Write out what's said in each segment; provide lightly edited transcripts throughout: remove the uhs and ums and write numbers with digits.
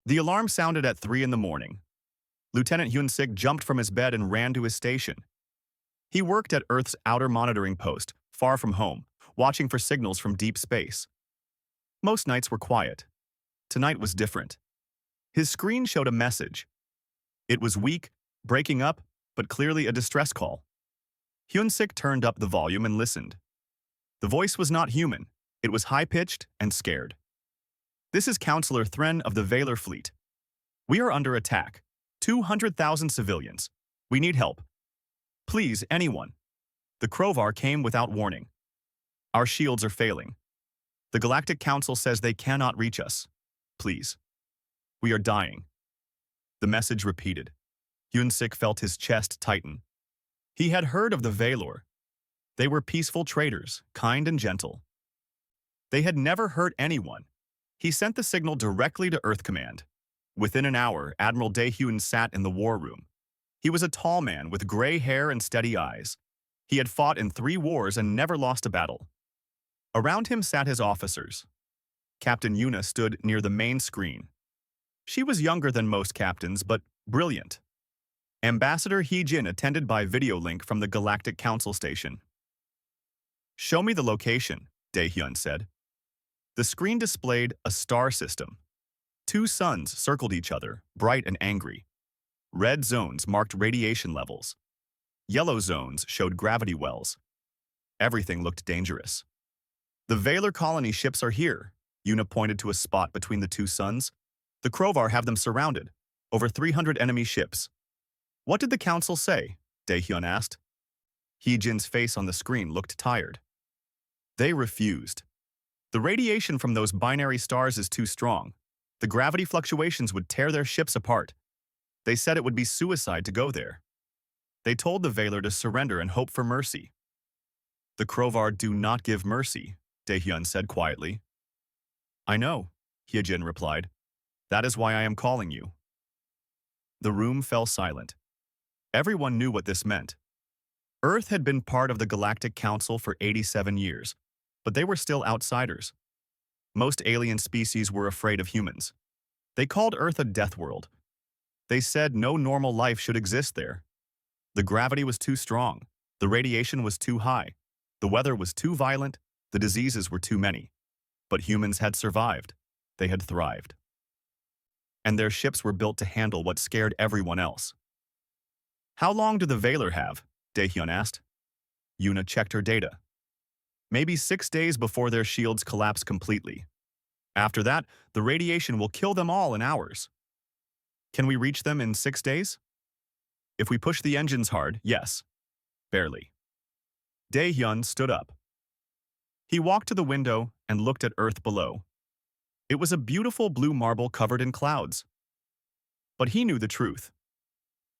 The alarm sounded at 3 in the morning. Lieutenant Hyun-sik jumped from his bed and ran to his station. He worked at Earth's outer monitoring post, far from home, watching for signals from deep space. Most nights were quiet. Tonight was different. His screen showed a message. It was weak, breaking up, but clearly a distress call. Hyun-sik turned up the volume and listened. The voice was not human. It was high-pitched and scared. "This is Counselor Thren of the Valor Fleet. We are under attack. 200,000 civilians. We need help. Please, anyone." The Crovar came without warning. "Our shields are failing. The Galactic Council says they cannot reach us. Please. We are dying." The message repeated. Hyun-sik felt his chest tighten. He had heard of the Valor. They were peaceful traders, kind and gentle. They had never hurt anyone. He sent the signal directly to Earth Command. Within an hour, Admiral Dae-hyun sat in the war room. He was a tall man with gray hair and steady eyes. He had fought in 3 wars and never lost a battle. Around him sat his officers. Captain Yuna stood near the main screen. She was younger than most captains, but brilliant. Ambassador Hee-jin attended by video link from the Galactic Council station. "Show me the location," Dae-hyun said. The screen displayed a star system. 2 suns circled each other, bright and angry. Red zones marked radiation levels. Yellow zones showed gravity wells. Everything looked dangerous. "The Valor colony ships are here," Yuna pointed to a spot between the 2 suns. "The Crovar have them surrounded. Over 300 enemy ships." "What did the council say?" Dae-hyun asked. Hee-jin's face on the screen looked tired. "They refused. The radiation from those binary stars is too strong. The gravity fluctuations would tear their ships apart. They said it would be suicide to go there. They told the Valor to surrender and hope for mercy." "The Crovar do not give mercy," Dae-hyun said quietly. "I know," Hee-jin replied. "That is why I am calling you." The room fell silent. Everyone knew what this meant. Earth had been part of the Galactic Council for 87 years, but they were still outsiders. Most alien species were afraid of humans. They called Earth a death world. They said no normal life should exist there. The gravity was too strong, the radiation was too high, the weather was too violent, the diseases were too many. But humans had survived. They had thrived. And their ships were built to handle what scared everyone else. "How long do the Valor have?" Dae-hyun asked. Yuna checked her data. "Maybe 6 days before their shields collapse completely. After that, the radiation will kill them all in hours." "Can we reach them in 6 days?" "If we push the engines hard, yes. Barely." Dae-hyun stood up. He walked to the window and looked at Earth below. It was a beautiful blue marble covered in clouds. But he knew the truth.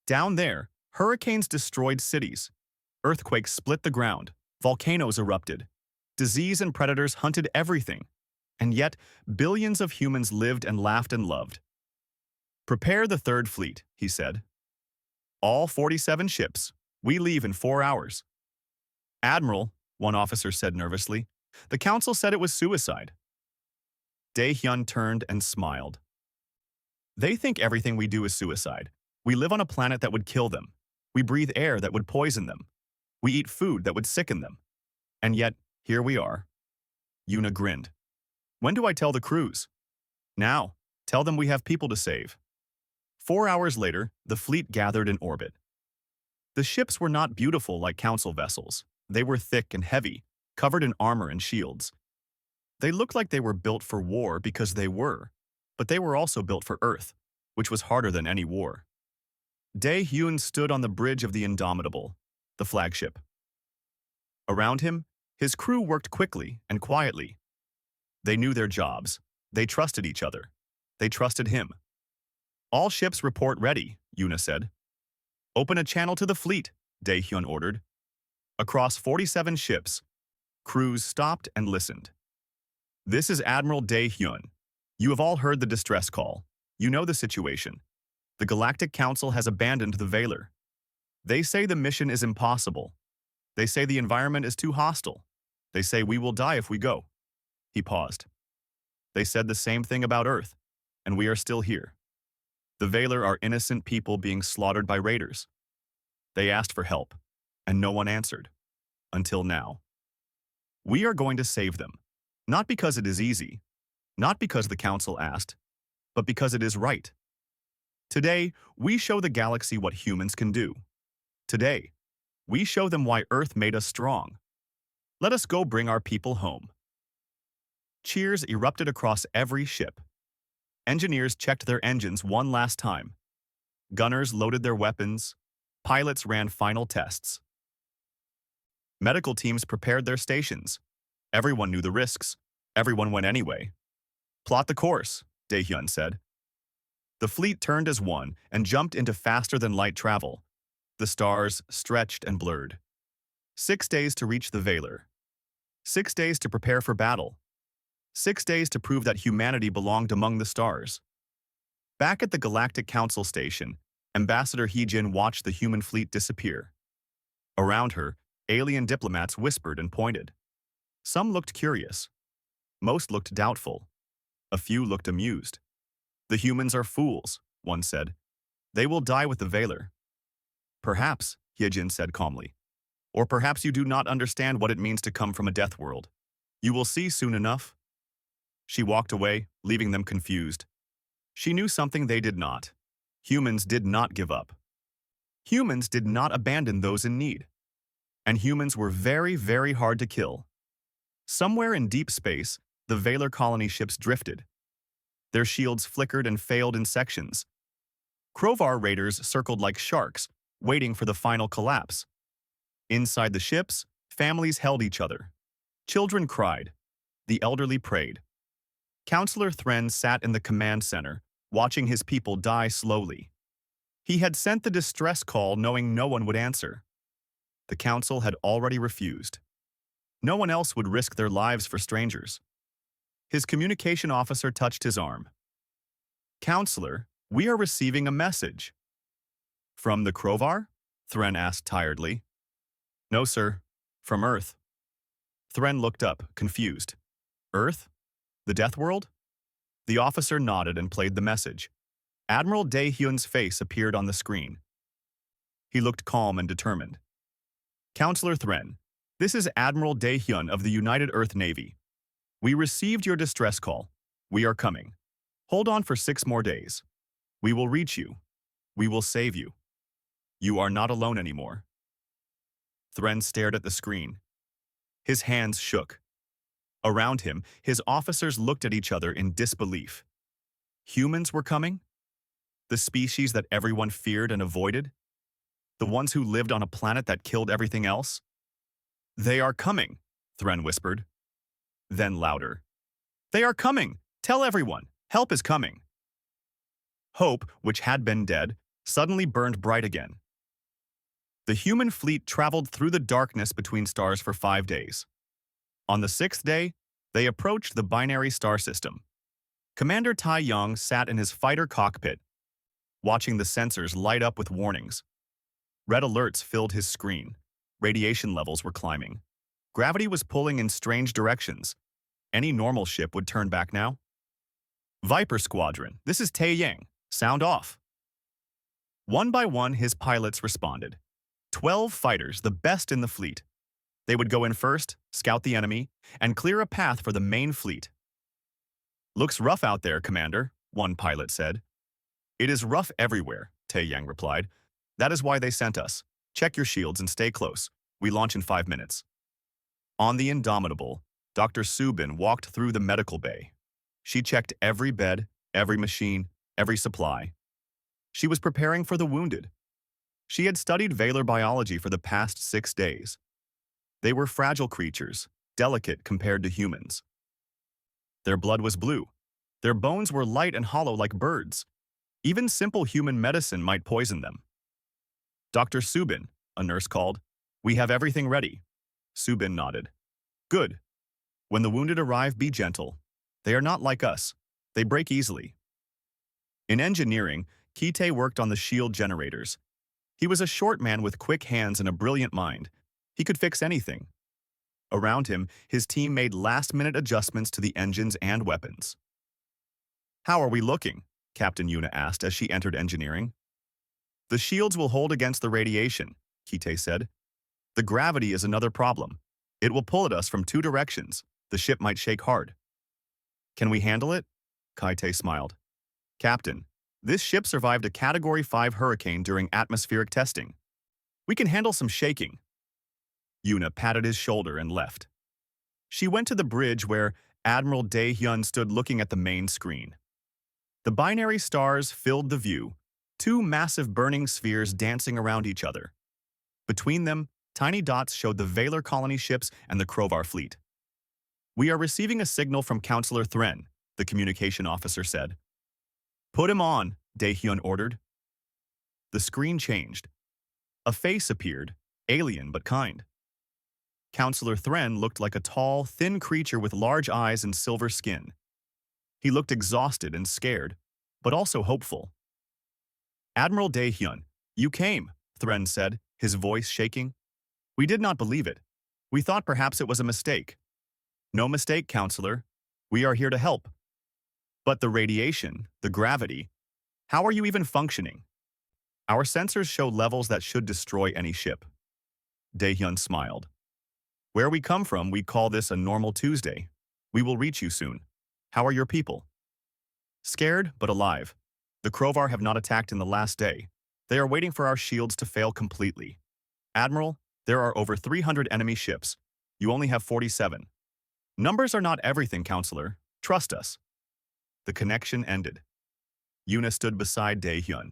Down there, hurricanes destroyed cities. Earthquakes split the ground. Volcanoes erupted. Disease and predators hunted everything. And yet, billions of humans lived and laughed and loved. "Prepare the 3rd Fleet," he said. "All 47 ships. We leave in 4 hours." "Admiral," one officer said nervously, "the council said it was suicide." Dae-hyun turned and smiled. "They think everything we do is suicide. We live on a planet that would kill them. We breathe air that would poison them. We eat food that would sicken them. And yet, here we are." Yuna grinned. "When do I tell the crews?" "Now. Tell them we have people to save." 4 hours later, the fleet gathered in orbit. The ships were not beautiful like council vessels. They were thick and heavy, covered in armor and shields. They looked like they were built for war because they were, but they were also built for Earth, which was harder than any war. Dae-hyun stood on the bridge of the Indomitable, the flagship. Around him, his crew worked quickly and quietly. They knew their jobs. They trusted each other. They trusted him. "All ships report ready," Yuna said. "Open a channel to the fleet," Dae-hyun ordered. Across 47 ships, crews stopped and listened. "This is Admiral Dae-hyun. You have all heard the distress call. You know the situation. The Galactic Council has abandoned the Valor. They say the mission is impossible. They say the environment is too hostile. They say we will die if we go." He paused. "They said the same thing about Earth, and we are still here." The Valor are innocent people being slaughtered by raiders. They asked for help, and no one answered. Until now. We are going to save them. Not because it is easy, not because the Council asked, but because it is right. Today, we show the galaxy what humans can do. Today, we show them why Earth made us strong. Let us go bring our people home. Cheers erupted across every ship. Engineers checked their engines one last time. Gunners loaded their weapons. Pilots ran final tests. Medical teams prepared their stations. Everyone knew the risks. Everyone went anyway. Plot the course, Daehyun said. The fleet turned as one and jumped into faster-than-light travel. The stars stretched and blurred. 6 days to reach the Valor. 6 days to prepare for battle. 6 days to prove that humanity belonged among the stars. Back at the Galactic Council station, Ambassador Heejin watched the human fleet disappear. Around her, alien diplomats whispered and pointed. Some looked curious. Most looked doubtful. A few looked amused. The humans are fools, one said. They will die with the Valor. Perhaps, Heejin said calmly. Or perhaps you do not understand what it means to come from a death world. You will see soon enough. She walked away, leaving them confused. She knew something they did not. Humans did not give up. Humans did not abandon those in need. And humans were very, very hard to kill. Somewhere in deep space, the Valor colony ships drifted. Their shields flickered and failed in sections. Krovar raiders circled like sharks, waiting for the final collapse. Inside the ships, families held each other. Children cried. The elderly prayed. Counselor Thren sat in the command center, watching his people die slowly. He had sent the distress call knowing no one would answer. The council had already refused. No one else would risk their lives for strangers. His communication officer touched his arm. Counselor, we are receiving a message. From the Krovar? Thren asked tiredly. No, sir. From Earth. Thren looked up, confused. Earth? The Death World? The officer nodded and played the message. Admiral Daehyun's face appeared on the screen. He looked calm and determined. Counselor Thren, this is Admiral Daehyun of the United Earth Navy. We received your distress call. We are coming. Hold on for 6 more days. We will reach you. We will save you. You are not alone anymore. Thren stared at the screen. His hands shook. Around him, his officers looked at each other in disbelief. Humans were coming? The species that everyone feared and avoided? The ones who lived on a planet that killed everything else? They are coming, Thren whispered. Then louder. They are coming! Tell everyone! Help is coming! Hope, which had been dead, suddenly burned bright again. The human fleet traveled through the darkness between stars for 5 days. On the 6th day, they approached the binary star system. Commander Tai Yong sat in his fighter cockpit, watching the sensors light up with warnings. Red alerts filled his screen. Radiation levels were climbing. Gravity was pulling in strange directions. Any normal ship would turn back now. Viper Squadron, this is Tae Yang. Sound off. One by one, his pilots responded. 12 fighters, the best in the fleet. They would go in first, scout the enemy, and clear a path for the main fleet. Looks rough out there, Commander, one pilot said. It is rough everywhere, Tae Yang replied. That is why they sent us. Check your shields and stay close. We launch in 5 minutes. On the Indomitable, Dr. Subin walked through the medical bay. She checked every bed, every machine, every supply. She was preparing for the wounded. She had studied Valor biology for the past 6 days. They were fragile creatures, delicate compared to humans. Their blood was blue. Their bones were light and hollow like birds. Even simple human medicine might poison them. Dr. Subin, a nurse called. We have everything ready. Subin nodded. Good. When the wounded arrive, be gentle. They are not like us. They break easily. In engineering, Kite worked on the shield generators. He was a short man with quick hands and a brilliant mind. He could fix anything. Around him, his team made last-minute adjustments to the engines and weapons. How are we looking? Captain Yuna asked as she entered engineering. The shields will hold against the radiation, Kite said. The gravity is another problem. It will pull at us from two directions. The ship might shake hard. Can we handle it? Kite smiled. Captain, this ship survived a Category 5 hurricane during atmospheric testing. We can handle some shaking. Yuna patted his shoulder and left. She went to the bridge where Admiral Dae-hyun stood looking at the main screen. The binary stars filled the view, two massive burning spheres dancing around each other. Between them, tiny dots showed the Valor colony ships and the Krovar fleet. We are receiving a signal from Counselor Thren, the communication officer said. Put him on, Dae-hyun ordered. The screen changed. A face appeared, alien but kind. Counselor Thren looked like a tall, thin creature with large eyes and silver skin. He looked exhausted and scared, but also hopeful. Admiral Dae-hyun, you came, Thren said, his voice shaking. We did not believe it. We thought perhaps it was a mistake. No mistake, Counselor. We are here to help. But the radiation, the gravity, how are you even functioning? Our sensors show levels that should destroy any ship. Dae-hyun smiled. Where we come from, we call this a normal Tuesday. We will reach you soon. How are your people? Scared, but alive. The Krovar have not attacked in the last day. They are waiting for our shields to fail completely. Admiral, there are over 300 enemy ships. You only have 47. Numbers are not everything, Counselor. Trust us. The connection ended. Yuna stood beside Dae-hyun.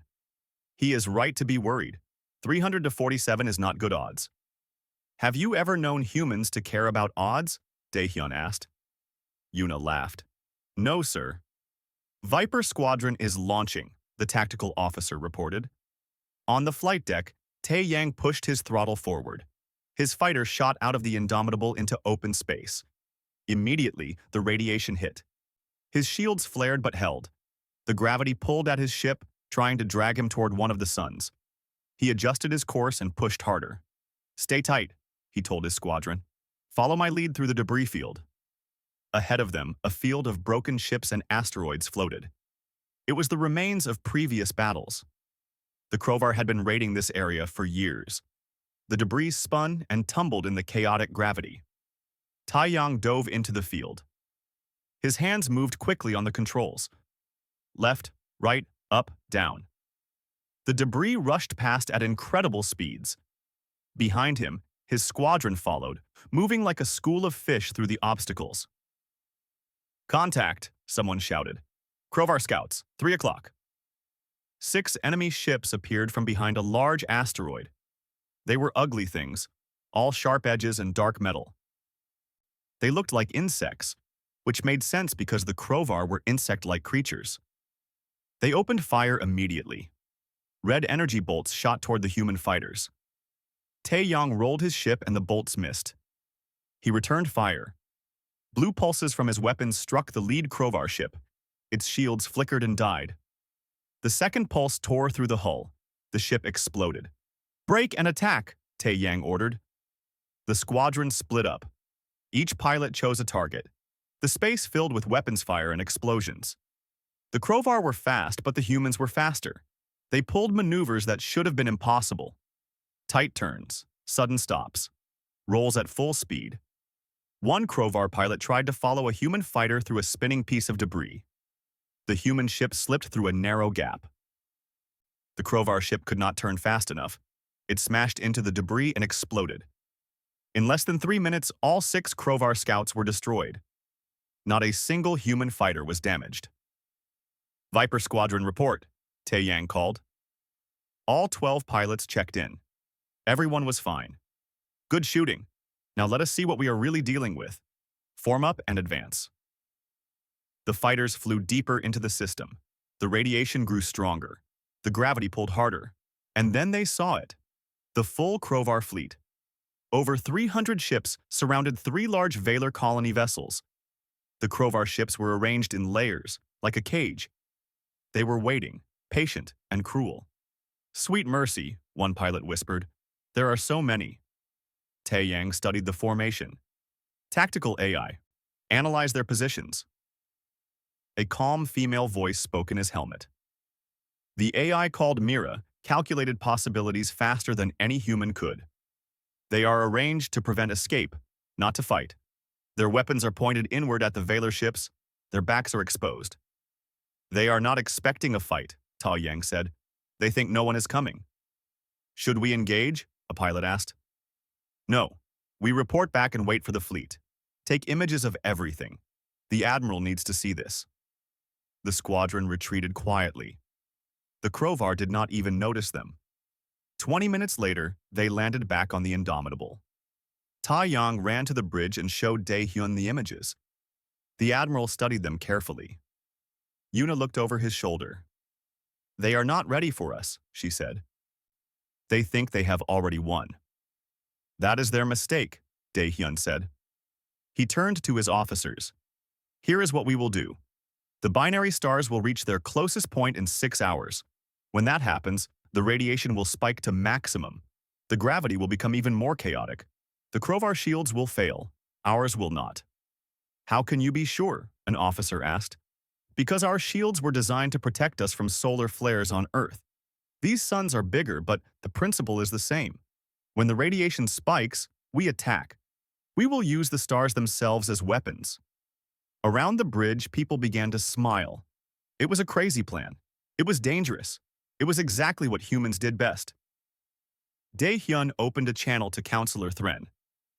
He is right to be worried. 300 to 47 is not good odds. Have you ever known humans to care about odds? Dae-hyun asked. Yuna laughed. No, sir. Viper Squadron is launching, the tactical officer reported. On the flight deck, Tae-yang pushed his throttle forward. His fighter shot out of the Indomitable into open space. Immediately, the radiation hit. His shields flared but held. The gravity pulled at his ship, trying to drag him toward one of the suns. He adjusted his course and pushed harder. Stay tight, he told his squadron. Follow my lead through the debris field. Ahead of them, a field of broken ships and asteroids floated. It was the remains of previous battles. The Krovar had been raiding this area for years. The debris spun and tumbled in the chaotic gravity. Tae-yang dove into the field. His hands moved quickly on the controls. Left, right, up, down. The debris rushed past at incredible speeds. Behind him, his squadron followed, moving like a school of fish through the obstacles. Contact, someone shouted. Krovar scouts, 3 o'clock. 6 enemy ships appeared from behind a large asteroid. They were ugly things, all sharp edges and dark metal. They looked like insects, which made sense because the Krovar were insect-like creatures. They opened fire immediately. Red energy bolts shot toward the human fighters. Tae-yang rolled his ship and the bolts missed. He returned fire. Blue pulses from his weapons struck the lead Krovar ship. Its shields flickered and died. The second pulse tore through the hull. The ship exploded. Break and attack, Tae-yang ordered. The squadron split up. Each pilot chose a target. The space filled with weapons fire and explosions. The Krovar were fast, but the humans were faster. They pulled maneuvers that should have been impossible. Tight turns, sudden stops, rolls at full speed. One Krovar pilot tried to follow a human fighter through a spinning piece of debris. The human ship slipped through a narrow gap. The Krovar ship could not turn fast enough. It smashed into the debris and exploded. In less than 3 minutes, all 6 Krovar scouts were destroyed. Not a single human fighter was damaged. Viper Squadron report, Tae-yang called. All 12 pilots checked in. Everyone was fine. Good shooting. Now let us see what we are really dealing with. Form up and advance. The fighters flew deeper into the system. The radiation grew stronger. The gravity pulled harder. And then they saw it. The full Krovar fleet. Over 300 ships surrounded 3 large Valor colony vessels. The Krovar ships were arranged in layers, like a cage. They were waiting, patient and cruel. Sweet mercy, one pilot whispered. There are so many. Tae-yang studied the formation. Tactical AI. Analyze their positions. A calm female voice spoke in his helmet. The AI called Mira calculated possibilities faster than any human could. They are arranged to prevent escape, not to fight. Their weapons are pointed inward at the Valor ships. Their backs are exposed. They are not expecting a fight, Ta Yang said. They think no one is coming. Should we engage? A pilot asked. No. We report back and wait for the fleet. Take images of everything. The Admiral needs to see this. The squadron retreated quietly. The Crovar did not even notice them. 20 minutes later, they landed back on the Indomitable. Ta Yang ran to the bridge and showed Dae-hyun the images. The Admiral studied them carefully. Yuna looked over his shoulder. They are not ready for us, she said. They think they have already won. That is their mistake, Dae-hyun said. He turned to his officers. Here is what we will do. The binary stars will reach their closest point in 6 hours. When that happens, the radiation will spike to maximum. The gravity will become even more chaotic. The Crovar shields will fail. Ours will not. How can you be sure? An officer asked. Because our shields were designed to protect us from solar flares on Earth. These suns are bigger, but the principle is the same. When the radiation spikes, we attack. We will use the stars themselves as weapons. Around the bridge, people began to smile. It was a crazy plan. It was dangerous. It was exactly what humans did best. Dae-hyun opened a channel to Counselor Thren.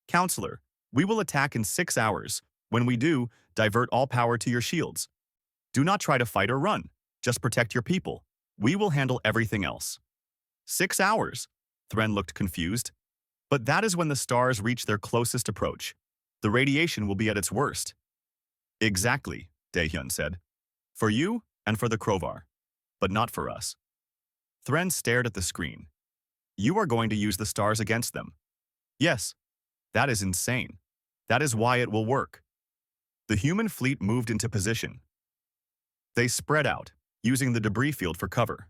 Counselor, we will attack in 6 hours. When we do, divert all power to your shields. Do not try to fight or run. Just protect your people. We will handle everything else. 6 hours? Thren looked confused. But that is when the stars reach their closest approach. The radiation will be at its worst. Exactly, Dae-hyun said. For you and for the Crovar, but not for us. Thren stared at the screen. You are going to use the stars against them. Yes, that is insane. That is why it will work. The human fleet moved into position. They spread out, using the debris field for cover.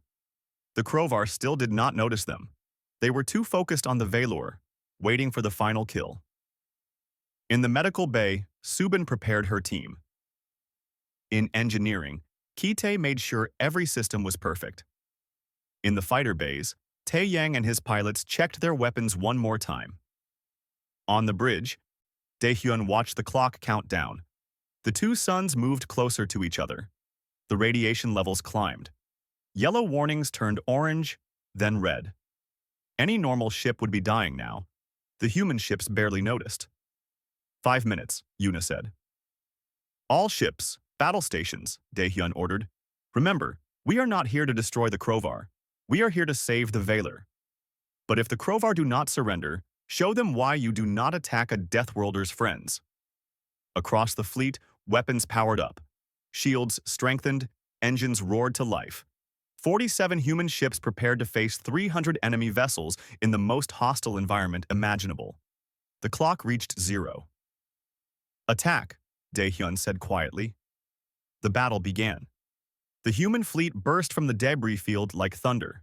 The Crovar still did not notice them. They were too focused on the Valor, waiting for the final kill. In the medical bay, Subin prepared her team. In engineering, Kite made sure every system was perfect. In the fighter bays, Tae Yang and his pilots checked their weapons one more time. On the bridge, Dae-hyun watched the clock count down. The two suns moved closer to each other. The radiation levels climbed. Yellow warnings turned orange, then red. Any normal ship would be dying now. The human ships barely noticed. 5 minutes, Yuna said. All ships, battle stations, Dae-hyun ordered. Remember, we are not here to destroy the Crovar. We are here to save the Valor. But if the Crovar do not surrender, show them why you do not attack a Deathworlders' friends. Across the fleet, weapons powered up. Shields strengthened, engines roared to life. 47 human ships prepared to face 300 enemy vessels in the most hostile environment imaginable. The clock reached 0. Attack, Dae-hyun said quietly. The battle began. The human fleet burst from the debris field like thunder.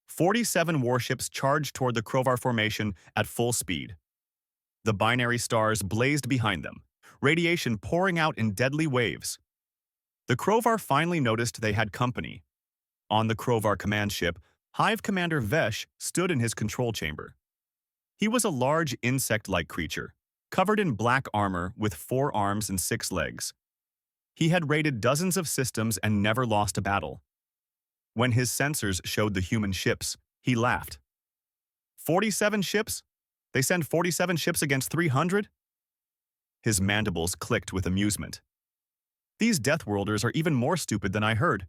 47 warships charged toward the Crovar formation at full speed. The binary stars blazed behind them, radiation pouring out in deadly waves. The Crovar finally noticed they had company. On the Crovar command ship, Hive Commander Vesh stood in his control chamber. He was a large insect-like creature, covered in black armor with 4 arms and 6 legs. He had raided dozens of systems and never lost a battle. When his sensors showed the human ships, he laughed. 47 ships? They send 47 ships against 300? His mandibles clicked with amusement. These Deathworlders are even more stupid than I heard.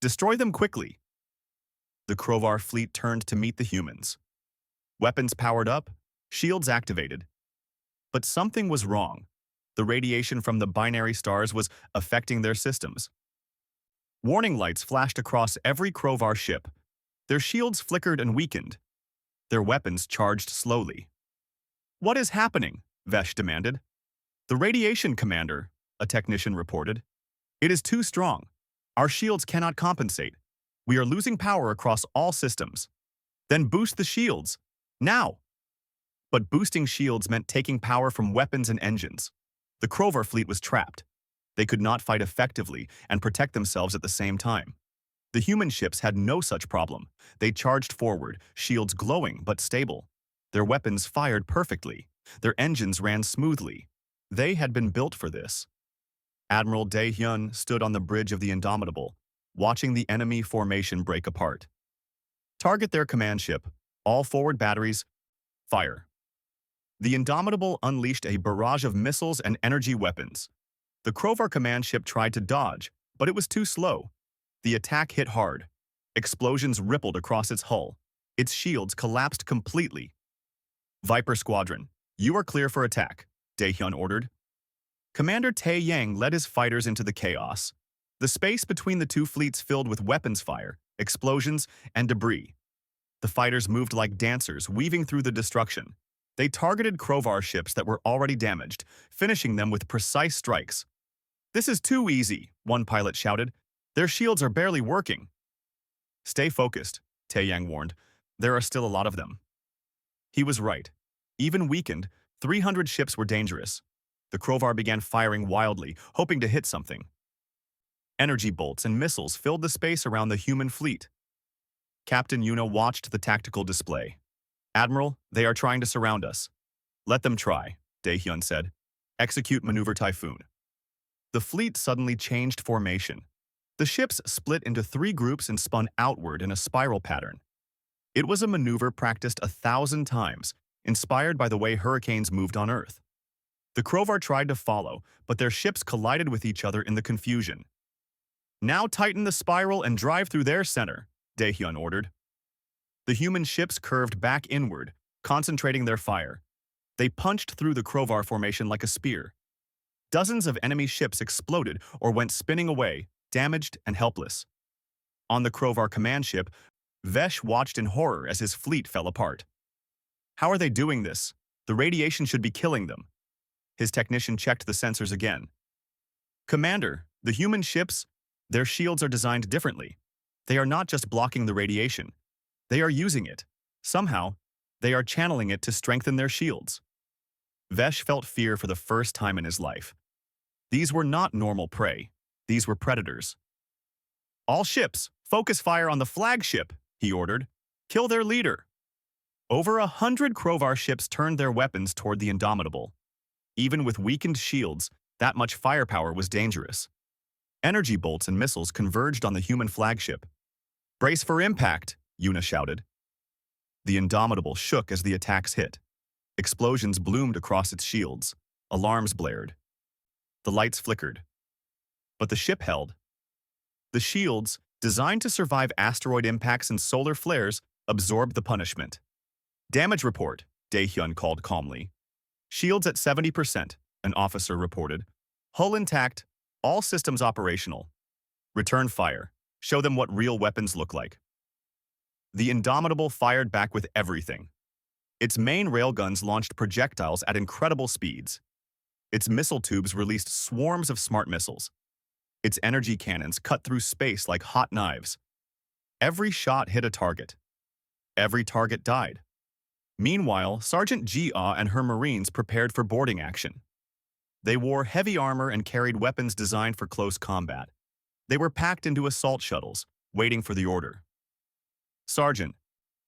Destroy them quickly. The Crovar fleet turned to meet the humans. Weapons powered up, shields activated. But something was wrong. The radiation from the binary stars was affecting their systems. Warning lights flashed across every Crovar ship. Their shields flickered and weakened. Their weapons charged slowly. What is happening? Vesh demanded. The radiation commander, a technician reported. It is too strong. Our shields cannot compensate. We are losing power across all systems. Then boost the shields. Now! But boosting shields meant taking power from weapons and engines. The Crovar fleet was trapped. They could not fight effectively and protect themselves at the same time. The human ships had no such problem. They charged forward, shields glowing but stable. Their weapons fired perfectly. Their engines ran smoothly. They had been built for this. Admiral Dae-hyun stood on the bridge of the Indomitable, watching the enemy formation break apart. Target their command ship. All forward batteries. Fire. The Indomitable unleashed a barrage of missiles and energy weapons. The Crovar command ship tried to dodge, but it was too slow. The attack hit hard. Explosions rippled across its hull. Its shields collapsed completely. Viper Squadron, you are clear for attack, Dae-hyun ordered. Commander Tae-yang led his fighters into the chaos. The space between the two fleets filled with weapons fire, explosions, and debris. The fighters moved like dancers, weaving through the destruction. They targeted Crovar ships that were already damaged, finishing them with precise strikes. "This is too easy," one pilot shouted. "Their shields are barely working." "Stay focused," Tae-yang warned. "There are still a lot of them." He was right. Even weakened, 300 ships were dangerous. The Crovar began firing wildly, hoping to hit something. Energy bolts and missiles filled the space around the human fleet. Captain Yuna watched the tactical display. "Admiral, they are trying to surround us." "Let them try," Dae-hyun said. "Execute Maneuver Typhoon." The fleet suddenly changed formation. The ships split into 3 groups and spun outward in a spiral pattern. It was a maneuver practiced 1,000 times, inspired by the way hurricanes moved on Earth. The Crovar tried to follow, but their ships collided with each other in the confusion. "Now tighten the spiral and drive through their center," Dae-hyun ordered. The human ships curved back inward, concentrating their fire. They punched through the Crovar formation like a spear. Dozens of enemy ships exploded or went spinning away, damaged and helpless. On the Crovar command ship, Vesh watched in horror as his fleet fell apart. "How are they doing this? The radiation should be killing them." His technician checked the sensors again. "Commander, the human ships, their shields are designed differently. They are not just blocking the radiation. They are using it. Somehow, they are channeling it to strengthen their shields." Vesh felt fear for the first time in his life. These were not normal prey. These were predators. "All ships, focus fire on the flagship," he ordered. "Kill their leader." Over 100 Crovar ships turned their weapons toward the Indomitable. Even with weakened shields, that much firepower was dangerous. Energy bolts and missiles converged on the human flagship. "Brace for impact," Yuna shouted. The Indomitable shook as the attacks hit. Explosions bloomed across its shields. Alarms blared. The lights flickered. But the ship held. The shields, designed to survive asteroid impacts and solar flares, absorbed the punishment. "Damage report," Dae-hyun called calmly. "Shields at 70%, an officer reported. "Hull intact, all systems operational. Return fire. Show them what real weapons look like." The Indomitable fired back with everything. Its main railguns launched projectiles at incredible speeds. Its missile tubes released swarms of smart missiles. Its energy cannons cut through space like hot knives. Every shot hit a target. Every target died. Meanwhile, Sergeant Ji-ah and her Marines prepared for boarding action. They wore heavy armor and carried weapons designed for close combat. They were packed into assault shuttles, waiting for the order. "Sergeant,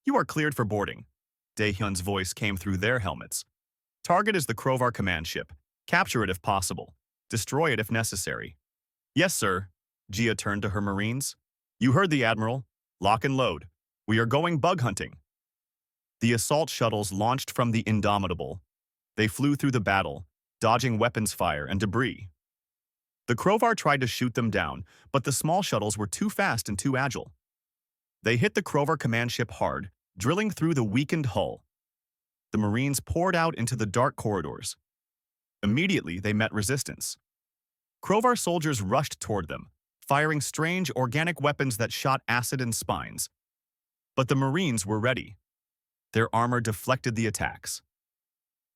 you are cleared for boarding." Dae-hyun's voice came through their helmets. "Target is the Crovar command ship. Capture it if possible. Destroy it if necessary." "Yes, sir." Gia turned to her Marines. "You heard the Admiral. Lock and load. We are going bug hunting." The assault shuttles launched from the Indomitable. They flew through the battle, dodging weapons fire and debris. The Crovar tried to shoot them down, but the small shuttles were too fast and too agile. They hit the Crovar command ship hard, drilling through the weakened hull. The Marines poured out into the dark corridors. Immediately, they met resistance. Crovar soldiers rushed toward them, firing strange organic weapons that shot acid and spines. But the Marines were ready. Their armor deflected the attacks.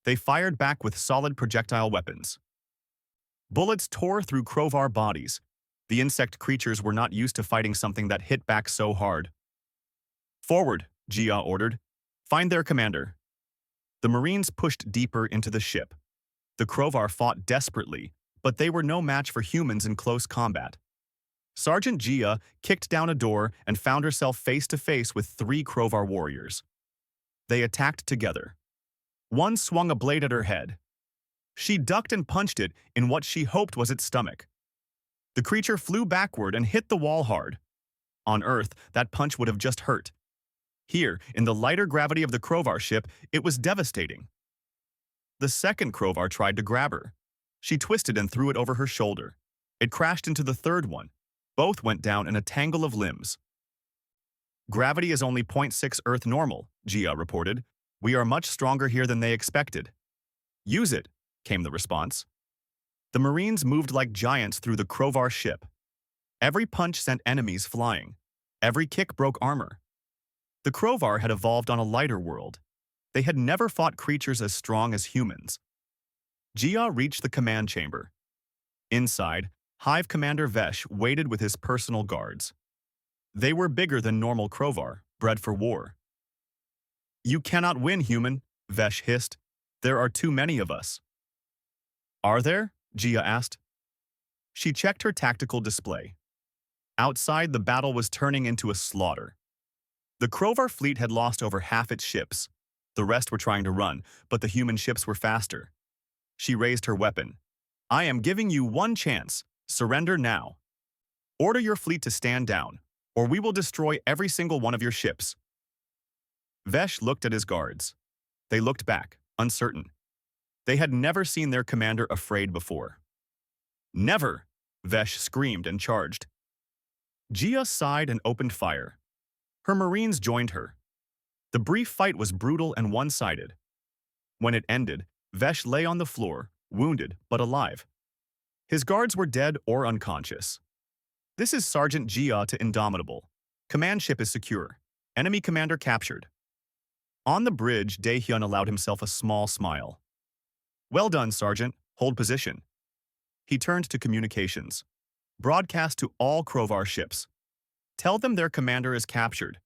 They fired back with solid projectile weapons. Bullets tore through Crovar bodies. The insect creatures were not used to fighting something that hit back so hard. "Forward," Gia ordered. "Find their commander." The Marines pushed deeper into the ship. The Crovar fought desperately, but they were no match for humans in close combat. Sergeant Gia kicked down a door and found herself face to face with three Crovar warriors. They attacked together. One swung a blade at her head. She ducked and punched it in what she hoped was its stomach. The creature flew backward and hit the wall hard. On Earth, that punch would have just hurt. Here, in the lighter gravity of the Crovar ship, it was devastating. The second Crovar tried to grab her. She twisted and threw it over her shoulder. It crashed into the third one. Both went down in a tangle of limbs. Gravity is only 0.6 Earth normal, Gia reported. We are much stronger here than they expected. Use it, came the response. The Marines moved like giants through the Crovar ship. Every punch sent enemies flying. Every kick broke armor. The Crovar had evolved on a lighter world. They had never fought creatures as strong as humans. Gia reached the command chamber. Inside, Hive Commander Vesh waited with his personal guards. They were bigger than normal Crovar, bred for war. You cannot win, human, Vesh hissed. There are too many of us. Are there? Gia asked. She checked her tactical display. Outside, the battle was turning into a slaughter. The Crovar fleet had lost over half its ships. The rest were trying to run, but the human ships were faster. She raised her weapon. I am giving you one chance. Surrender now. Order your fleet to stand down, or we will destroy every single one of your ships. Vesh looked at his guards. They looked back, uncertain. They had never seen their commander afraid before. Never! Vesh screamed and charged. Gia sighed and opened fire. Her Marines joined her. The brief fight was brutal and one-sided. When it ended, Vesh lay on the floor, wounded but alive. His guards were dead or unconscious. This is Sergeant Gia to Indomitable. Command ship is secure. Enemy commander captured. On the bridge, Daehyun allowed himself a small smile. Well done, Sergeant. Hold position. He turned to communications. Broadcast to all Crovar ships. Tell them their commander is captured.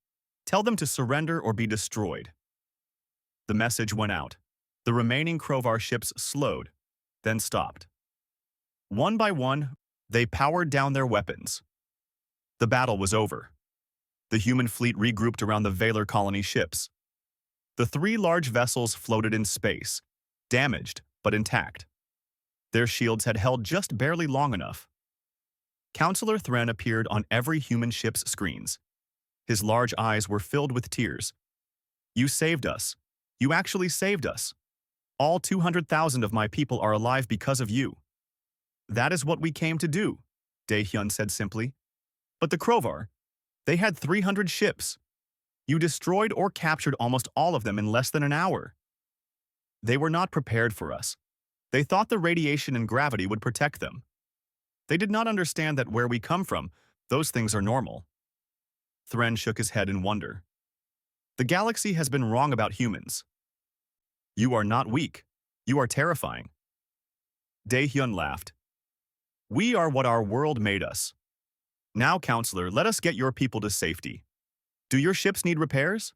Tell them to surrender or be destroyed. The message went out. The remaining Crovar ships slowed, then stopped. One by one, they powered down their weapons. The battle was over. The human fleet regrouped around the Valor colony ships. The three large vessels floated in space, damaged but intact. Their shields had held just barely long enough. Counselor Thren appeared on every human ship's screens. His large eyes were filled with tears. You saved us. You actually saved us. All 200,000 of my people are alive because of you. That is what we came to do, Daehyun said simply. But the Crovar, they had 300 ships. You destroyed or captured almost all of them in less than an hour. They were not prepared for us. They thought the radiation and gravity would protect them. They did not understand that where we come from, those things are normal. Thren shook his head in wonder. The galaxy has been wrong about humans. You are not weak. You are terrifying. Daehyun laughed. We are what our world made us. Now, Counselor, let us get your people to safety. Do your ships need repairs?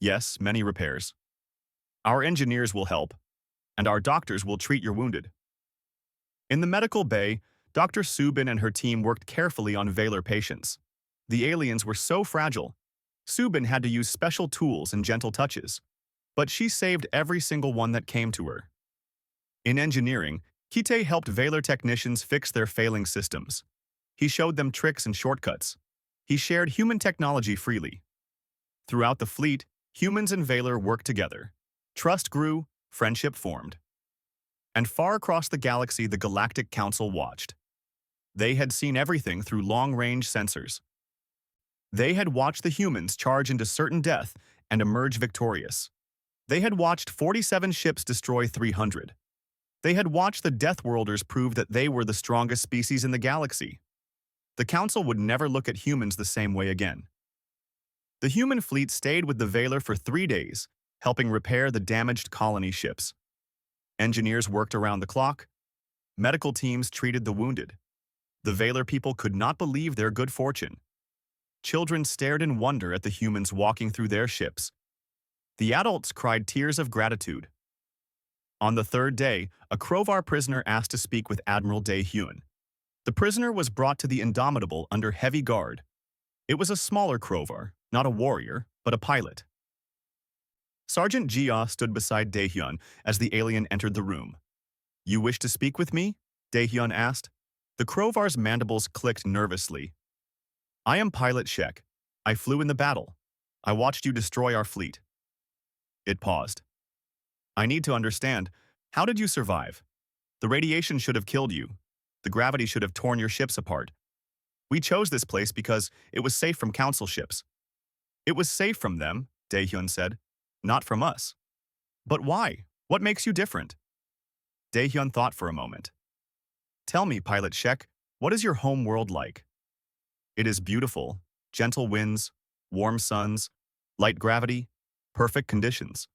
Yes, many repairs. Our engineers will help, and our doctors will treat your wounded. In the medical bay, Dr. Subin and her team worked carefully on Valor patients. The aliens were so fragile. Subin had to use special tools and gentle touches, but she saved every single one that came to her. In engineering, Kite helped Valor technicians fix their failing systems. He showed them tricks and shortcuts. He shared human technology freely. Throughout the fleet, humans and Valor worked together. Trust grew, friendship formed. And far across the galaxy, the Galactic Council watched. They had seen everything through long-range sensors. They had watched the humans charge into certain death and emerge victorious. They had watched 47 ships destroy 300. They had watched the Deathworlders prove that they were the strongest species in the galaxy. The Council would never look at humans the same way again. The human fleet stayed with the Valor for 3 days, helping repair the damaged colony ships. Engineers worked around the clock. Medical teams treated the wounded. The Valor people could not believe their good fortune. Children stared in wonder at the humans walking through their ships. The adults cried tears of gratitude. On the third day, a Crovar prisoner asked to speak with Admiral Daehyun. The prisoner was brought to the Indomitable under heavy guard. It was a smaller Crovar, not a warrior, but a pilot. Sergeant Jia stood beside Daehyun as the alien entered the room. "You wish to speak with me?" Daehyun asked. The Crovar's mandibles clicked nervously. "I am Pilot Shek. I flew in the battle. I watched you destroy our fleet." It paused. "I need to understand. How did you survive? The radiation should have killed you. The gravity should have torn your ships apart. We chose this place because it was safe from Council ships." "It was safe from them," Daehyun said. "Not from us." "But why? What makes you different?" Daehyun thought for a moment. "Tell me, Pilot Shek, what is your home world like?" "It is beautiful. Gentle winds, warm suns, light gravity, perfect conditions."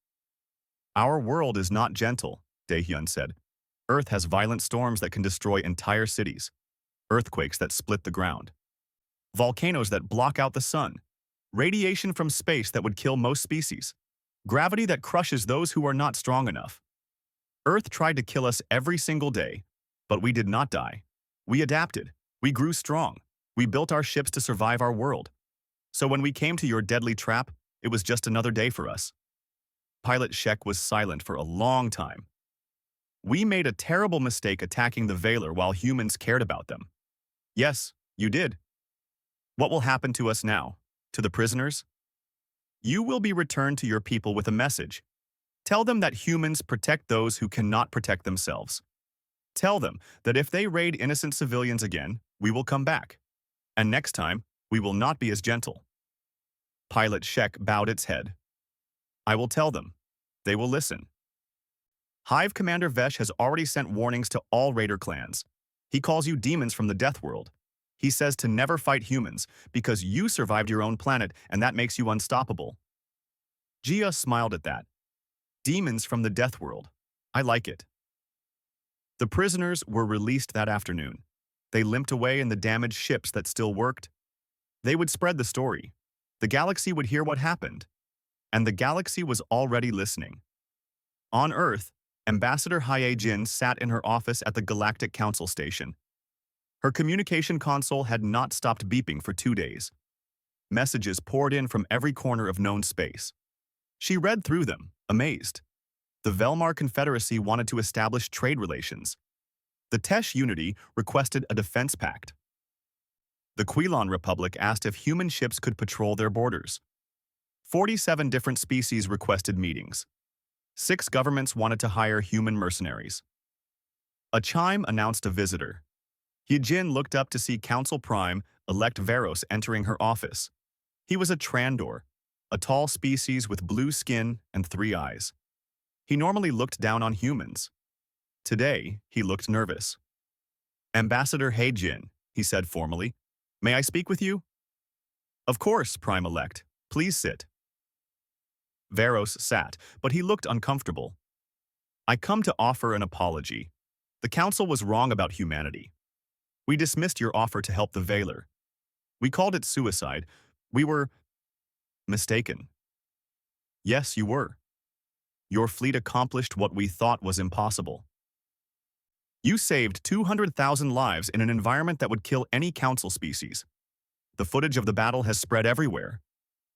"Our world is not gentle," Daehyun said. "Earth has violent storms that can destroy entire cities, earthquakes that split the ground, volcanoes that block out the sun, radiation from space that would kill most species, gravity that crushes those who are not strong enough. Earth tried to kill us every single day, but we did not die. We adapted. We grew strong. We built our ships to survive our world. So when we came to your deadly trap, it was just another day for us." Pilot Shek was silent for a long time. "We made a terrible mistake attacking the Veiler while humans cared about them." "Yes, you did." "What will happen to us now? To the prisoners?" "You will be returned to your people with a message. Tell them that humans protect those who cannot protect themselves. Tell them that if they raid innocent civilians again, we will come back. And next time, we will not be as gentle." Pilot Shek bowed its head. "I will tell them. They will listen." Hive Commander Vesh has already sent warnings to all raider clans. He calls you demons from the Death World. He says to never fight humans because you survived your own planet and that makes you unstoppable. Jia smiled at that. Demons from the Death World. I like it. The prisoners were released that afternoon. They limped away in the damaged ships that still worked. They would spread the story. The galaxy would hear what happened. And the galaxy was already listening. On Earth, Ambassador Hye-Jin sat in her office at the Galactic Council Station. Her communication console had not stopped beeping for 2 days. Messages poured in from every corner of known space. She read through them, amazed. The Velmar Confederacy wanted to establish trade relations. The Tesh Unity requested a defense pact. The Quilon Republic asked if human ships could patrol their borders. 47 different species requested meetings. 6 governments wanted to hire human mercenaries. A chime announced a visitor. Hyejin looked up to see Council Prime-elect Veros entering her office. He was a Trandor, a tall species with blue skin and 3 eyes. He normally looked down on humans. Today, he looked nervous. "Ambassador Hyejin," he said formally, "may I speak with you?" "Of course, Prime-elect. Please sit." Veros sat, but he looked uncomfortable. "I come to offer an apology. The Council was wrong about humanity. We dismissed your offer to help the Veiler. We called it suicide. We were mistaken." "Yes, you were. Your fleet accomplished what we thought was impossible. You saved 200,000 lives in an environment that would kill any Council species. The footage of the battle has spread everywhere.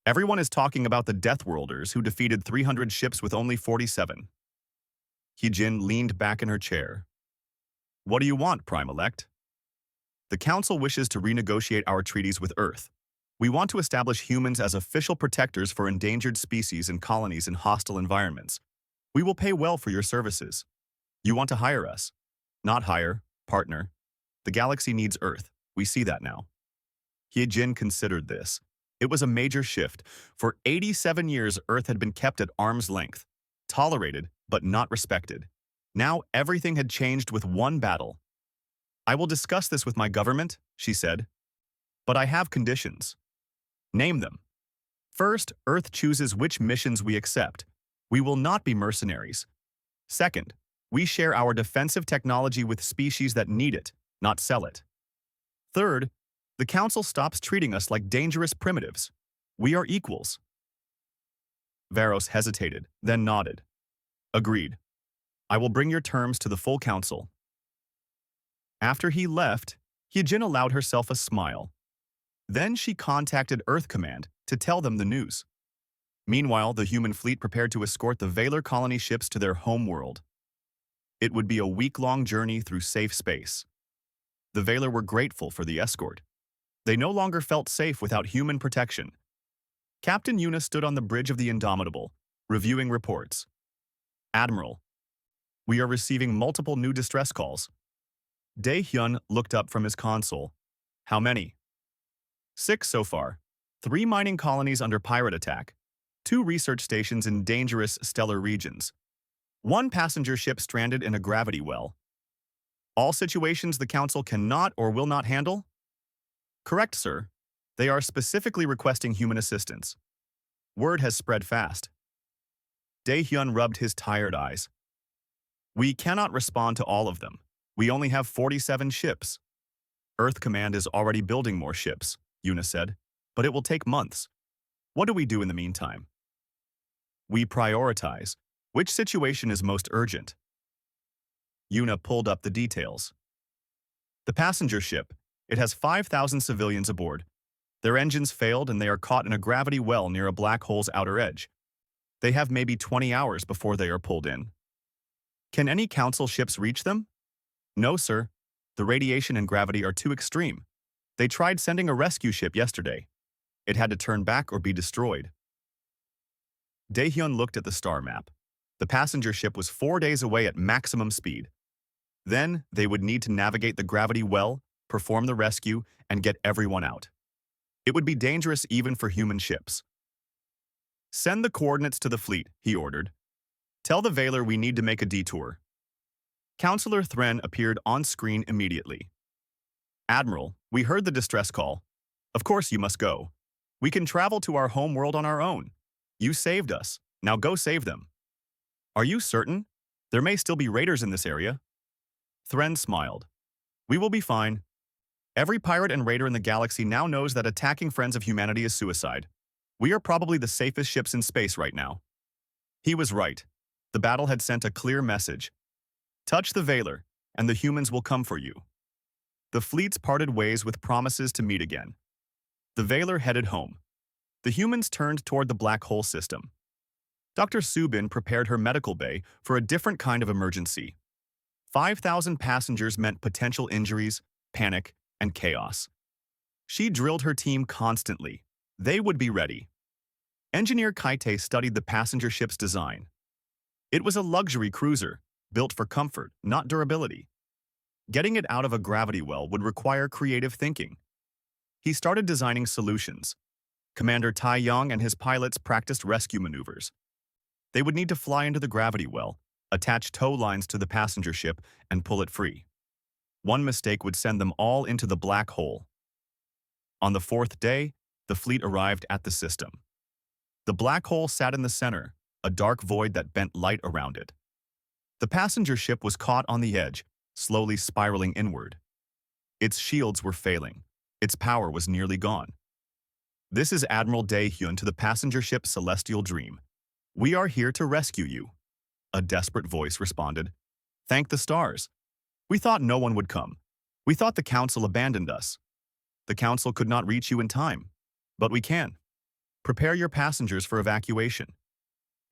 Everyone is talking about the Deathworlders who defeated 300 ships with only 47. Hyejin leaned back in her chair. "What do you want, Prime-elect?" "The Council wishes to renegotiate our treaties with Earth. We want to establish humans as official protectors for endangered species and colonies in hostile environments. We will pay well for your services. You want to hire us. Not hire, partner. The galaxy needs Earth. We see that now." Hyejin considered this. It was a major shift. For 87 years, Earth had been kept at arm's length, tolerated but not respected. Now everything had changed with one battle. "I will discuss this with my government," she said. "But I have conditions." "Name them." "First, Earth chooses which missions we accept. We will not be mercenaries. Second, we share our defensive technology with species that need it, not sell it. Third, the Council stops treating us like dangerous primitives. We are equals." Veros hesitated, then nodded. "Agreed. I will bring your terms to the full Council." After he left, Hyejin allowed herself a smile. Then she contacted Earth Command to tell them the news. Meanwhile, the human fleet prepared to escort the Valor colony ships to their home world. It would be a week-long journey through safe space. The Valor were grateful for the escort. They no longer felt safe without human protection. Captain Yuna stood on the bridge of the Indomitable, reviewing reports. Admiral, we are receiving multiple new distress calls. Dae-hyun looked up from his console. How many? 6 so far. 3 mining colonies under pirate attack. 2 research stations in dangerous stellar regions. 1 passenger ship stranded in a gravity well. All situations the Council cannot or will not handle? Correct, sir. They are specifically requesting human assistance. Word has spread fast. Dae-hyun rubbed his tired eyes. We cannot respond to all of them. We only have 47 ships. Earth Command is already building more ships, Yuna said, but it will take months. What do we do in the meantime? We prioritize. Which situation is most urgent? Yuna pulled up the details. The passenger ship. It has 5,000 civilians aboard. Their engines failed and they are caught in a gravity well near a black hole's outer edge. They have maybe 20 hours before they are pulled in. Can any Council ships reach them? No, sir. The radiation and gravity are too extreme. They tried sending a rescue ship yesterday. It had to turn back or be destroyed. Dae-hyun looked at the star map. The passenger ship was 4 days away at maximum speed. Then, they would need to navigate the gravity well, perform the rescue, and get everyone out. It would be dangerous even for human ships. Send the coordinates to the fleet, he ordered. Tell the Valor we need to make a detour. Counselor Thren appeared on screen immediately. Admiral, we heard the distress call. Of course you must go. We can travel to our home world on our own. You saved us. Now go save them. Are you certain? There may still be raiders in this area. Thren smiled. We will be fine. Every pirate and raider in the galaxy now knows that attacking friends of humanity is suicide. We are probably the safest ships in space right now. He was right. The battle had sent a clear message. Touch the Valor, and the humans will come for you. The fleets parted ways with promises to meet again. The Valor headed home. The humans turned toward the black hole system. Dr. Subin prepared her medical bay for a different kind of emergency. 5,000 passengers meant potential injuries, panic, and chaos. She drilled her team constantly. They would be ready. Engineer Kaite studied the passenger ship's design. It was a luxury cruiser, built for comfort, not durability. Getting it out of a gravity well would require creative thinking. He started designing solutions. Commander Tai Yong and his pilots practiced rescue maneuvers. They would need to fly into the gravity well, attach tow lines to the passenger ship, and pull it free. One mistake would send them all into the black hole. On the 4th day, the fleet arrived at the system. The black hole sat in the center, a dark void that bent light around it. The passenger ship was caught on the edge, slowly spiraling inward. Its shields were failing. Its power was nearly gone. This is Admiral Dae-hyun to the passenger ship Celestial Dream. We are here to rescue you. A desperate voice responded. Thank the stars. We thought no one would come. We thought the Council abandoned us. The Council could not reach you in time. But we can. Prepare your passengers for evacuation.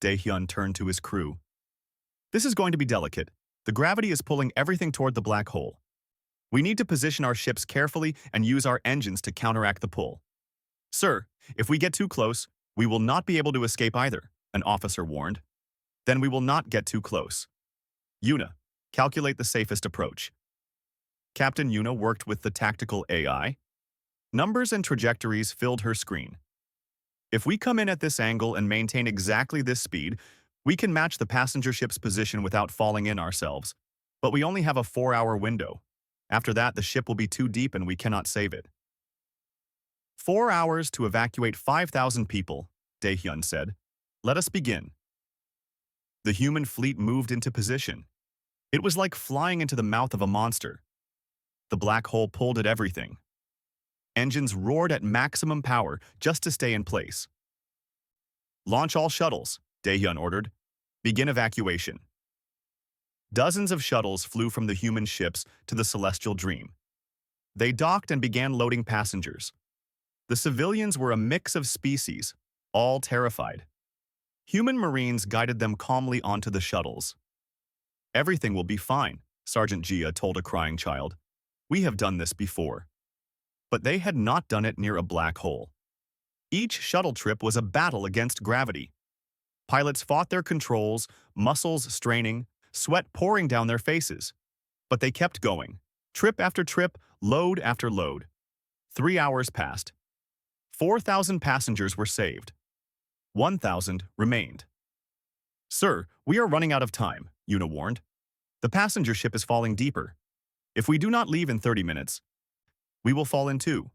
Dae-hyun turned to his crew. This is going to be delicate. The gravity is pulling everything toward the black hole. We need to position our ships carefully and use our engines to counteract the pull. Sir, if we get too close, we will not be able to escape either, an officer warned. Then we will not get too close. Yuna, calculate the safest approach. Captain Yuna worked with the tactical AI. Numbers and trajectories filled her screen. If we come in at this angle and maintain exactly this speed, we can match the passenger ship's position without falling in ourselves. But we only have a 4-hour window. After that, the ship will be too deep and we cannot save it. 4 hours to evacuate 5,000 people, Dae-hyun said. Let us begin. The human fleet moved into position. It was like flying into the mouth of a monster. The black hole pulled at everything. Engines roared at maximum power just to stay in place. Launch all shuttles, Dae-hyun ordered. Begin evacuation. Dozens of shuttles flew from the human ships to the Celestial Dream. They docked and began loading passengers. The civilians were a mix of species, all terrified. Human Marines guided them calmly onto the shuttles. "Everything will be fine," Sergeant Gia told a crying child. "We have done this before." But they had not done it near a black hole. Each shuttle trip was a battle against gravity. Pilots fought their controls, muscles straining, sweat pouring down their faces. But they kept going, trip after trip, load after load. 3 hours passed. 4,000 passengers were saved. 1,000 remained. "Sir, we are running out of time," Yuna warned. "The passenger ship is falling deeper. If we do not leave in 30 minutes, we will fall in too."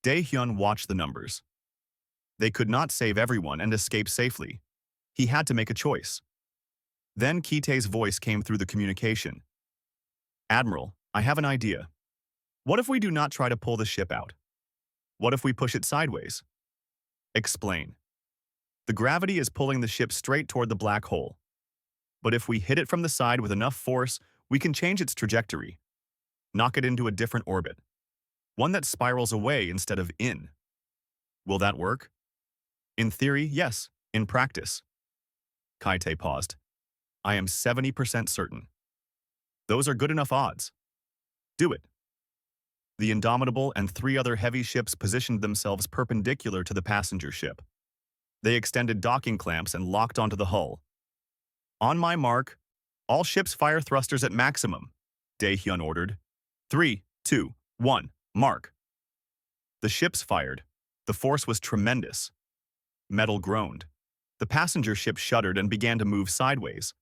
Dae-hyun watched the numbers. They could not save everyone and escape safely. He had to make a choice. Then Kitae's voice came through the communication. "Admiral, I have an idea. What if we do not try to pull the ship out? What if we push it sideways?" "Explain." "The gravity is pulling the ship straight toward the black hole. But if we hit it from the side with enough force, we can change its trajectory, knock it into a different orbit, one that spirals away instead of in." "Will that work?" "In theory, yes. In practice." Kaite paused. "I am 70% certain." "Those are good enough odds. Do it." The Indomitable and 3 other heavy ships positioned themselves perpendicular to the passenger ship. They extended docking clamps and locked onto the hull. "On my mark, all ships fire thrusters at maximum," Dae-hyun ordered. 3, 2, 1, mark." The ships fired. The force was tremendous. Metal groaned. The passenger ship shuddered and began to move sideways.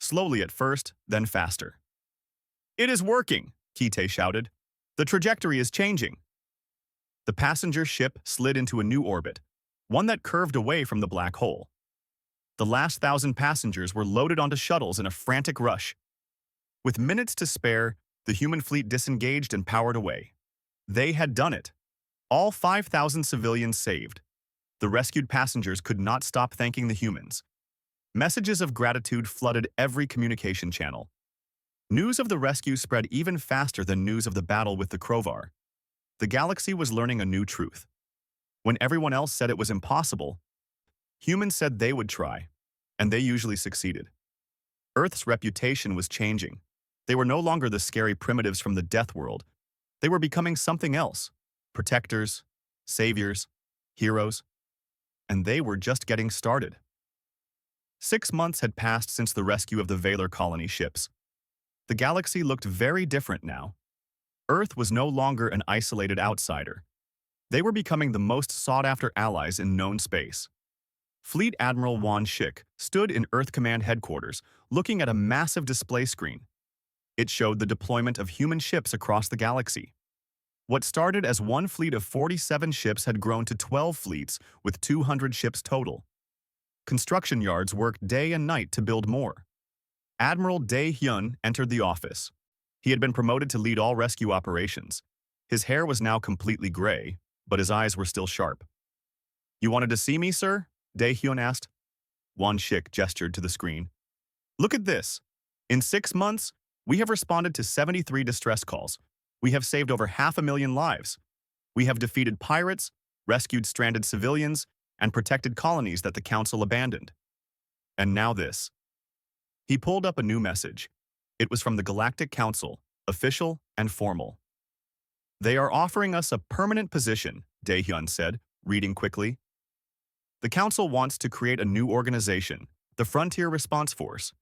Slowly at first, then faster. "It is working," Kitae shouted. "The trajectory is changing." The passenger ship slid into a new orbit, one that curved away from the black hole. The last 1,000 passengers were loaded onto shuttles in a frantic rush. With minutes to spare, the human fleet disengaged and powered away. They had done it. All 5,000 civilians saved. The rescued passengers could not stop thanking the humans. Messages of gratitude flooded every communication channel. News of the rescue spread even faster than news of the battle with the Crowbar. The galaxy was learning a new truth. When everyone else said it was impossible, humans said they would try, and they usually succeeded. Earth's reputation was changing. They were no longer the scary primitives from the death world. They were becoming something else. Protectors, saviors, heroes. And they were just getting started. 6 months had passed since the rescue of the Valor colony ships. The galaxy looked very different now. Earth was no longer an isolated outsider. They were becoming the most sought-after allies in known space. Fleet Admiral Wan Shik stood in Earth Command headquarters, looking at a massive display screen. It showed the deployment of human ships across the galaxy. What started as one fleet of 47 ships had grown to 12 fleets with 200 ships total. Construction yards worked day and night to build more. Admiral Dae-hyun entered the office. He had been promoted to lead all rescue operations. His hair was now completely gray, but his eyes were still sharp. "You wanted to see me, sir?" Dae-hyun asked. Wan Shik gestured to the screen. "Look at this. In 6 months, we have responded to 73 distress calls. We have saved over 500,000 lives. We have defeated pirates, rescued stranded civilians, and protected colonies that the Council abandoned. And now this." He pulled up a new message. It was from the Galactic Council, official and formal. "They are offering us a permanent position," Dae-hyun said, reading quickly. "The Council wants to create a new organization, the Frontier Response Force.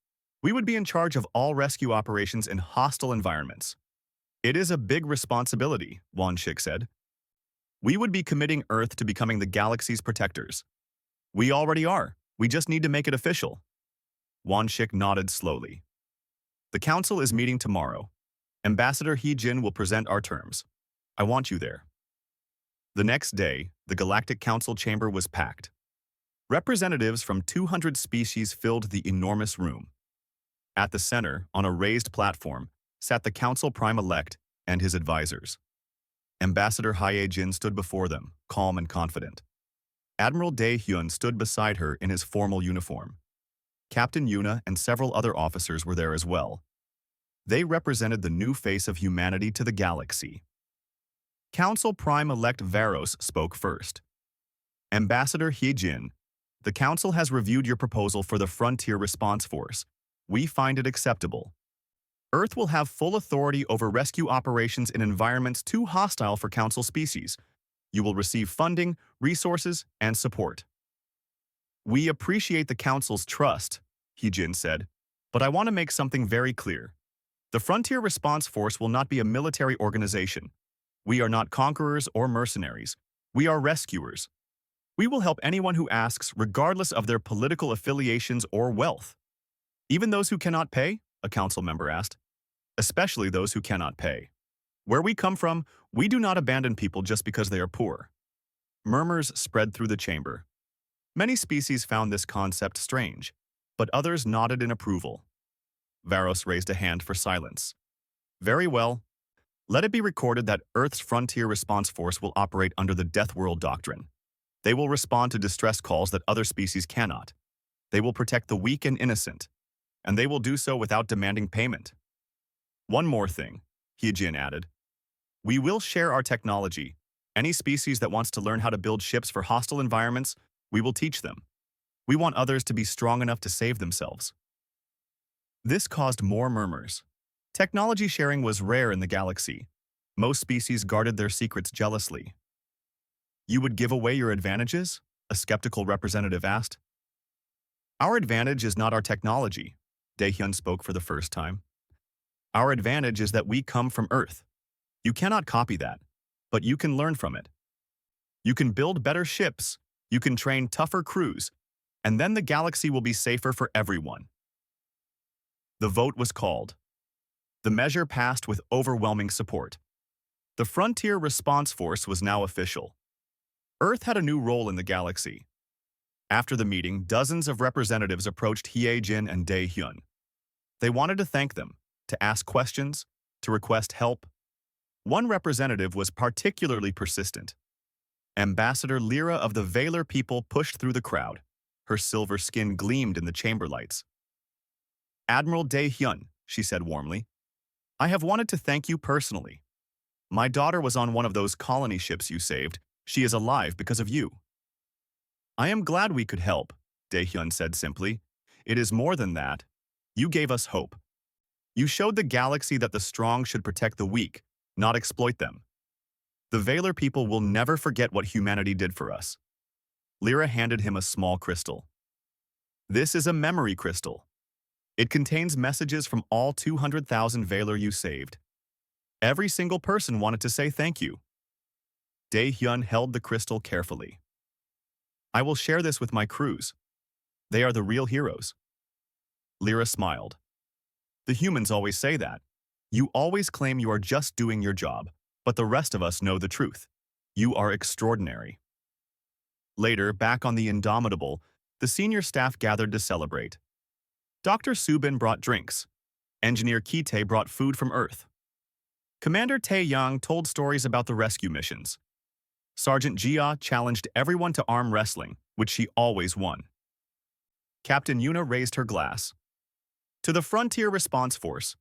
We would be in charge of all rescue operations in hostile environments." "It is a big responsibility," Wan Shik said. "We would be committing Earth to becoming the galaxy's protectors." "We already are. We just need to make it official." Wan Shik nodded slowly. "The Council is meeting tomorrow. Ambassador He-jin will present our terms. I want you there." The next day, the Galactic Council chamber was packed. Representatives from 200 species filled the enormous room. At the center, on a raised platform, sat the Council Prime-elect and his advisors. Ambassador Hye-jin stood before them, calm and confident. Admiral Dae-hyun stood beside her in his formal uniform. Captain Yuna and several other officers were there as well. They represented the new face of humanity to the galaxy. Council Prime-elect Varos spoke first. Ambassador Hyejin, the Council has reviewed your proposal for the Frontier Response Force. We find it acceptable. Earth will have full authority over rescue operations in environments too hostile for Council species. You will receive funding, resources, and support. We appreciate the Council's trust, Hyejin said, but I want to make something very clear. The Frontier Response Force will not be a military organization. We are not conquerors or mercenaries. We are rescuers. We will help anyone who asks, regardless of their political affiliations or wealth. Even those who cannot pay? A council member asked. Especially those who cannot pay. Where we come from, we do not abandon people just because they are poor. Murmurs spread through the chamber. Many species found this concept strange, but others nodded in approval. Varos raised a hand for silence. Very well. Let it be recorded that Earth's Frontier Response Force will operate under the Death World Doctrine. They will respond to distress calls that other species cannot. They will protect the weak and innocent, and they will do so without demanding payment. One more thing, Hyejin added. We will share our technology. Any species that wants to learn how to build ships for hostile environments, we will teach them. We want others to be strong enough to save themselves. This caused more murmurs. Technology sharing was rare in the galaxy. Most species guarded their secrets jealously. You would give away your advantages? A skeptical representative asked. Our advantage is not our technology, Daehyun spoke for the first time. Our advantage is that we come from Earth. You cannot copy that, but you can learn from it. You can build better ships, you can train tougher crews, and then the galaxy will be safer for everyone. The vote was called. The measure passed with overwhelming support. The Frontier Response Force was now official. Earth had a new role in the galaxy. After the meeting, dozens of representatives approached Hyejin and Daehyun. They wanted to thank them, to ask questions, to request help. One representative was particularly persistent. Ambassador Lyra of the Valor people pushed through the crowd. Her silver skin gleamed in the chamber lights. Admiral Daehyun, she said warmly, I have wanted to thank you personally. My daughter was on one of those colony ships you saved. She is alive because of you. I am glad we could help, Daehyun said simply. It is more than that. You gave us hope. You showed the galaxy that the strong should protect the weak, not exploit them. The Valor people will never forget what humanity did for us. Lyra handed him a small crystal. This is a memory crystal. It contains messages from all 200,000 Valor you saved. Every single person wanted to say thank you. Daehyun held the crystal carefully. I will share this with my crews. They are the real heroes. Lyra smiled. The humans always say that. You always claim you are just doing your job, but the rest of us know the truth. You are extraordinary. Later, back on the Indomitable, the senior staff gathered to celebrate. Dr. Subin brought drinks. Engineer Kite brought food from Earth. Commander Taeyang told stories about the rescue missions. Sergeant Jia challenged everyone to arm wrestling, which she always won. Captain Yuna raised her glass. To the Frontier Response Force,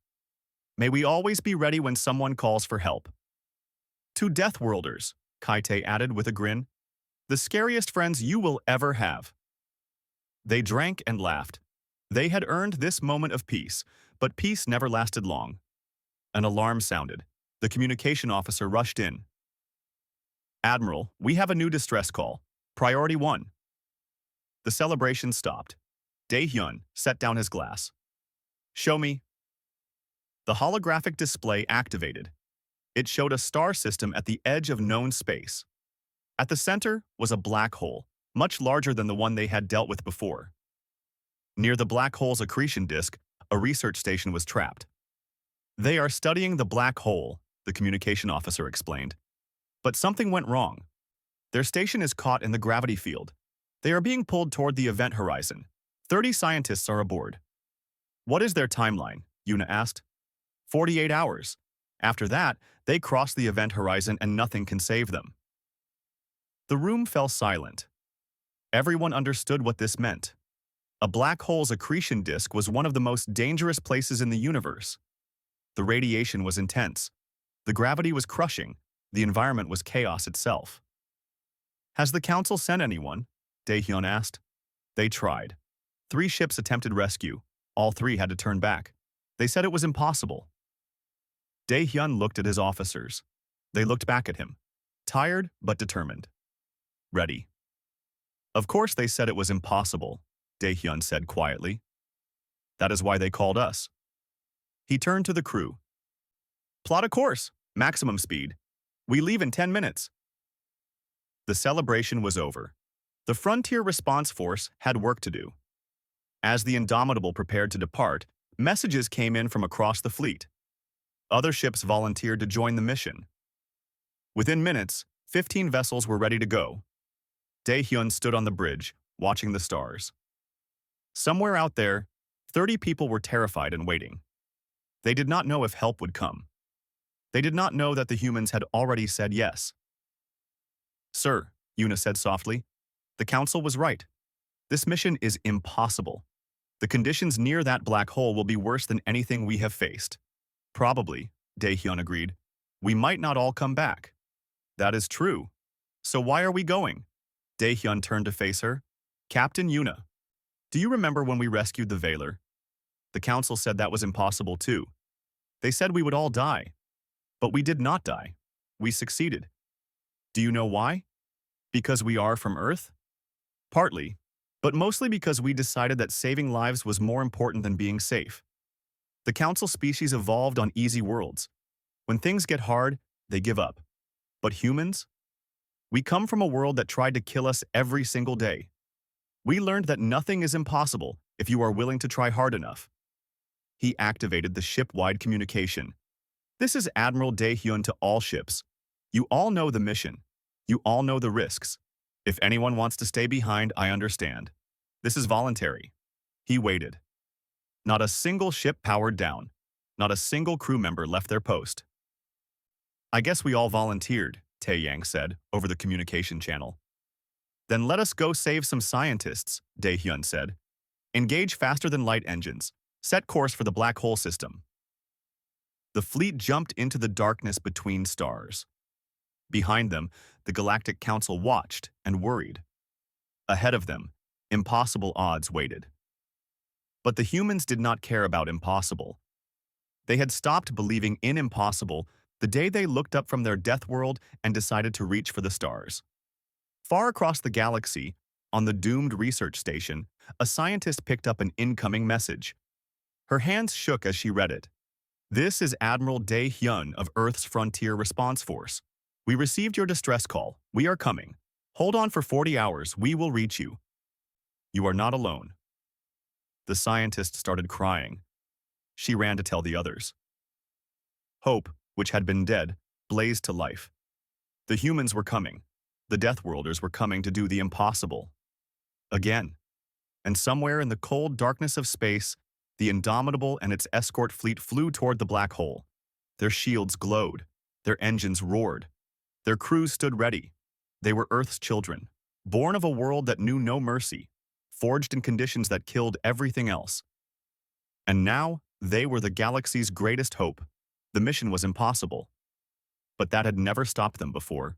may we always be ready when someone calls for help. To Deathworlders, Kite added with a grin, the scariest friends you will ever have. They drank and laughed. They had earned this moment of peace, but peace never lasted long. An alarm sounded. The communication officer rushed in. Admiral, we have a new distress call. Priority 1. The celebration stopped. Daehyun set down his glass. Show me. The holographic display activated. It showed a star system at the edge of known space. At the center was a black hole, much larger than the one they had dealt with before. Near the black hole's accretion disk, a research station was trapped. They are studying the black hole, the communication officer explained. But something went wrong. Their station is caught in the gravity field. They are being pulled toward the event horizon. 30 scientists are aboard. What is their timeline? Yuna asked. 48 hours. After that, they cross the event horizon and nothing can save them. The room fell silent. Everyone understood what this meant. A black hole's accretion disk was one of the most dangerous places in the universe. The radiation was intense. The gravity was crushing. The environment was chaos itself. "Has the council sent anyone?" Dae-hyun asked. They tried. 3 ships attempted rescue. All 3 had to turn back. They said it was impossible. Dae-hyun looked at his officers. They looked back at him, tired but determined. Ready. "Of course they said it was impossible," Dae-hyun said quietly. "That is why they called us." He turned to the crew. "Plot a course, maximum speed. We leave in 10 minutes." The celebration was over. The Frontier Response Force had work to do. As the Indomitable prepared to depart, messages came in from across the fleet. Other ships volunteered to join the mission. Within minutes, 15 vessels were ready to go. Dae-hyun stood on the bridge, watching the stars. Somewhere out there, 30 people were terrified and waiting. They did not know if help would come. They did not know that the humans had already said yes. "Sir," Yuna said softly, "the council was right. This mission is impossible. The conditions near that black hole will be worse than anything we have faced." "Probably," Dae-hyun agreed. "We might not all come back." "That is true. So why are we going?" Dae-hyun turned to face her. "Captain Yuna, do you remember when we rescued the Veiler? The council said that was impossible too. They said we would all die. But we did not die. We succeeded. Do you know why? Because we are from Earth? Partly, but mostly because we decided that saving lives was more important than being safe. The council species evolved on easy worlds. When things get hard, they give up. But humans? We come from a world that tried to kill us every single day. We learned that nothing is impossible if you are willing to try hard enough." He activated the ship-wide communication. "This is Admiral Dae-hyun to all ships. You all know the mission. You all know the risks. If anyone wants to stay behind, I understand. This is voluntary." He waited. Not a single ship powered down. Not a single crew member left their post. "I guess we all volunteered," Tae-yang said over the communication channel. "Then let us go save some scientists," Dae-hyun said. "Engage faster than light engines. Set course for the black hole system." The fleet jumped into the darkness between stars. Behind them, the Galactic Council watched and worried. Ahead of them, impossible odds waited. But the humans did not care about impossible. They had stopped believing in impossible the day they looked up from their death world and decided to reach for the stars. Far across the galaxy, on the doomed research station, a scientist picked up an incoming message. Her hands shook as she read it. "This is Admiral Dae-hyun of Earth's Frontier Response Force. We received your distress call. We are coming. Hold on for 40 hours. We will reach you. You are not alone." The scientist started crying. She ran to tell the others. Hope, which had been dead, blazed to life. The humans were coming. The Deathworlders were coming to do the impossible. Again. And somewhere in the cold darkness of space, the Indomitable and its escort fleet flew toward the black hole. Their shields glowed. Their engines roared. Their crews stood ready. They were Earth's children, born of a world that knew no mercy, forged in conditions that killed everything else. And now, they were the galaxy's greatest hope. The mission was impossible. But that had never stopped them before.